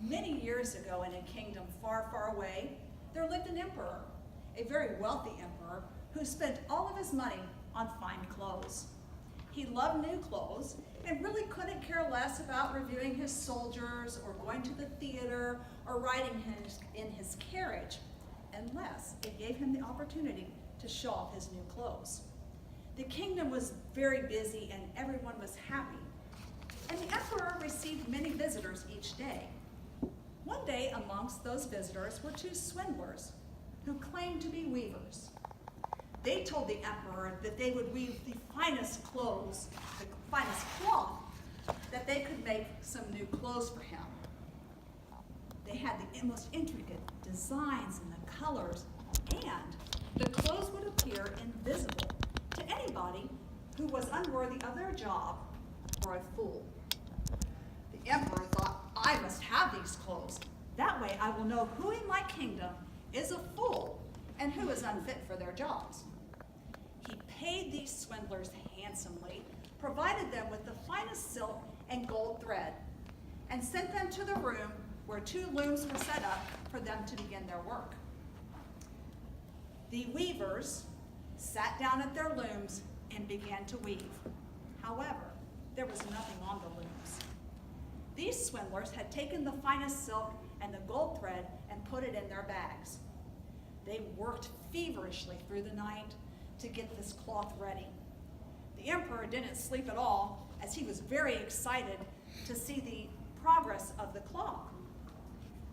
Many years ago in a kingdom far, far away, there lived an emperor, a very wealthy emperor who spent all of his money on fine clothes. He loved new clothes and really couldn't care less about reviewing his soldiers or going to the theater or riding in his carriage, unless it gave him the opportunity to show off his new clothes. The kingdom was very busy and everyone was happy, and the emperor received many visitors each day. One day amongst those visitors were two swindlers who claimed to be weavers. They told the emperor that they would weave the finest clothes, the finest cloth, that they could make some new clothes for him. They had the most intricate designs and the colors, and the clothes would appear invisible to anybody who was unworthy of their job or a fool. The emperor thought, I must have these clothes. That way I will know who in my kingdom is a fool and who is unfit for their jobs. He paid these swindlers handsomely, provided them with the finest silk and gold thread, and sent them to the room where two looms were set up for them to begin their work. The weavers sat down at their looms and began to weave. However, there was nothing on the looms. These swindlers had taken the finest silk and the gold thread and put it in their bags. They worked feverishly through the night to get this cloth ready. The emperor didn't sleep at all, as he was very excited to see the progress of the cloth.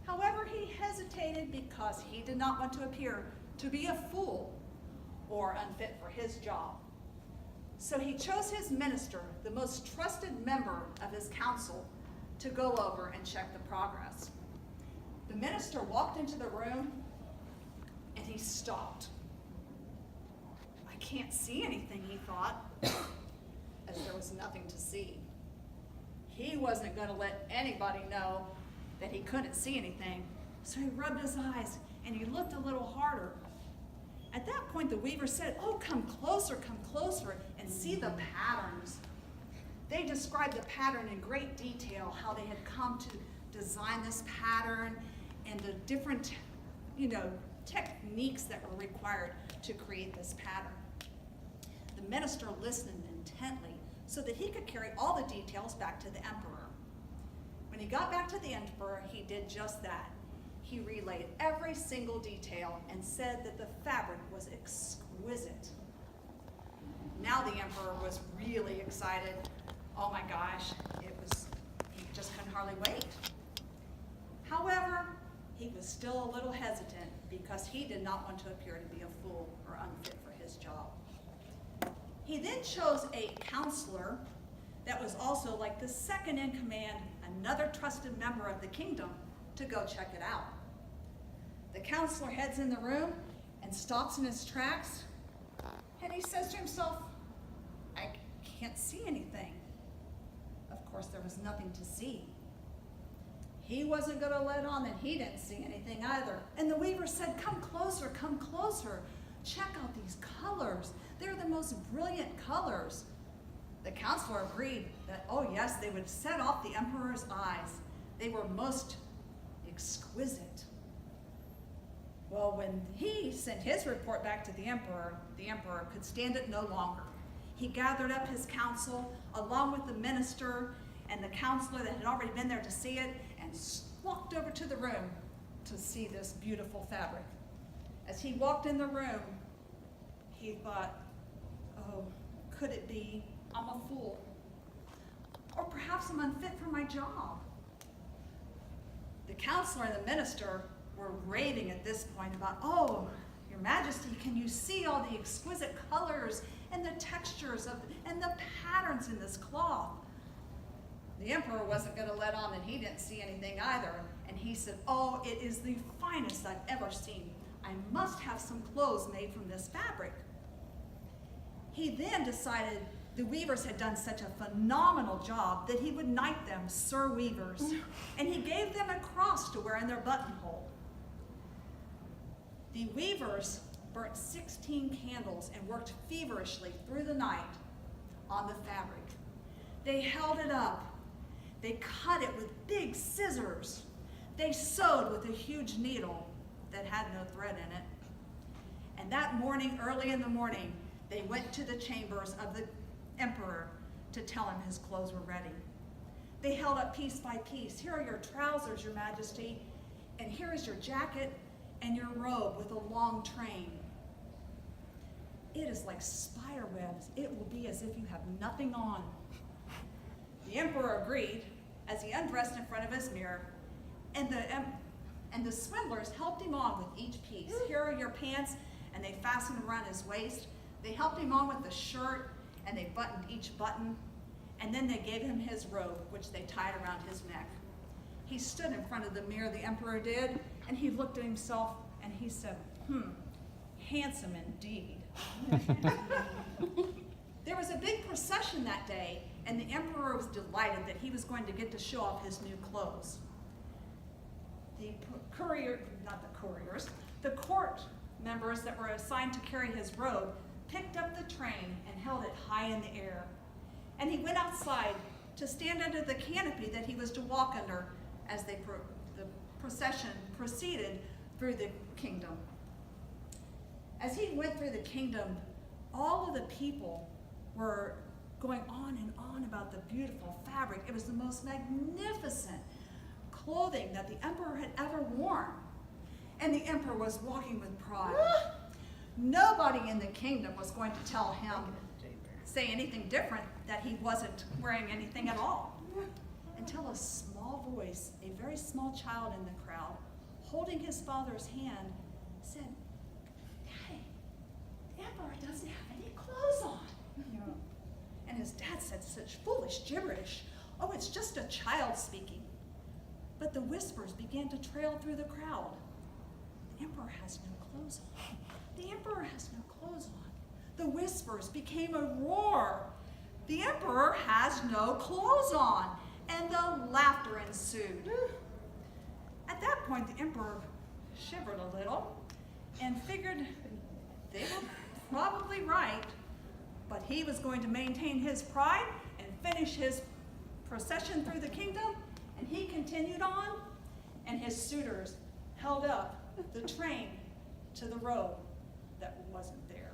However, he hesitated because he did not want to appear to be a fool or unfit for his job. So he chose his minister, the most trusted member of his council, to go over and check the progress. The minister walked into the room and he stopped. I can't see anything, he thought, as there was nothing to see. He wasn't going to let anybody know that he couldn't see anything, so he rubbed his eyes and he looked a little harder. At that point, the weaver said, oh, come closer, and see the patterns. They described the pattern in great detail, how they had come to design this pattern and the different, techniques that were required to create this pattern. The minister listened intently so that he could carry all the details back to the emperor. When he got back to the emperor, he did just that. He relayed every single detail and said that the fabric was exquisite. Now the emperor was really excited. Oh my gosh, he just couldn't hardly wait. However, he was still a little hesitant because he did not want to appear to be a fool or unfit for his job. He then chose a counselor that was also like the second in command, another trusted member of the kingdom, to go check it out. The counselor heads in the room and stops in his tracks, and he says to himself, I can't see anything. Of course, there was nothing to see. He wasn't going to let on that he didn't see anything either. And the weaver said, come closer, check out these colors. They're the most brilliant colors. The counselor agreed that, oh yes, they would set off the emperor's eyes. They were most exquisite. Well, when he sent his report back to the emperor could stand it no longer. He gathered up his council along with the minister and the counselor that had already been there to see it and walked over to the room to see this beautiful fabric. As he walked in the room, he thought, oh, could it be I'm a fool? Or perhaps I'm unfit for my job. The counselor and the minister were raving at this point about, oh, Your Majesty, can you see all the exquisite colors and the textures and the patterns in this cloth? The emperor wasn't going to let on that he didn't see anything either, and he said, oh, it is the finest I've ever seen. I must have some clothes made from this fabric. He then decided the weavers had done such a phenomenal job that he would knight them Sir Weavers, and he gave them a cross to wear in their buttonhole. The weavers burnt 16 candles and worked feverishly through the night on the fabric. They held it up. They cut it with big scissors. they sewed with a huge needle that had no thread in it. And that morning, early in the morning, they went to the chambers of the emperor to tell him his clothes were ready. They held up piece by piece. Here are your trousers, your majesty, and here is your jacket and your robe with a long train. It is like spider webs. It will be as if you have nothing on. The emperor agreed as he undressed in front of his mirror, and the swindlers helped him on with each piece. Here are your pants, and they fastened around his waist. They helped him on with the shirt, and they buttoned each button, and then they gave him his robe, which they tied around his neck. He stood in front of the mirror, the emperor did, and he looked at himself, and he said, handsome indeed. There was a big procession that day, and the emperor was delighted that he was going to get to show off his new clothes. The court members that were assigned to carry his robe picked up the train and held it high in the air. And he went outside to stand under the canopy that he was to walk under as the procession proceeded through the kingdom. As he went through the kingdom, all of the people were going on and on about the beautiful fabric. It was the most magnificent clothing that the emperor had ever worn. And the emperor was walking with pride. Nobody in the kingdom was going to tell him, say anything different, that he wasn't wearing anything at all. Until a small voice, a very small child in the crowd, holding his father's hand, said, "Daddy, the emperor doesn't have any clothes on." And his dad said such foolish gibberish. "Oh, it's just a child speaking." But the whispers began to trail through the crowd. The emperor has no clothes on. The emperor has no clothes on. The whispers became a roar. The emperor has no clothes on. And the laughter ensued. At that point, the emperor shivered a little and figured they were probably right, but he was going to maintain his pride and finish his procession through the kingdom, and he continued on, and his suitors held up the train to the robe that wasn't there.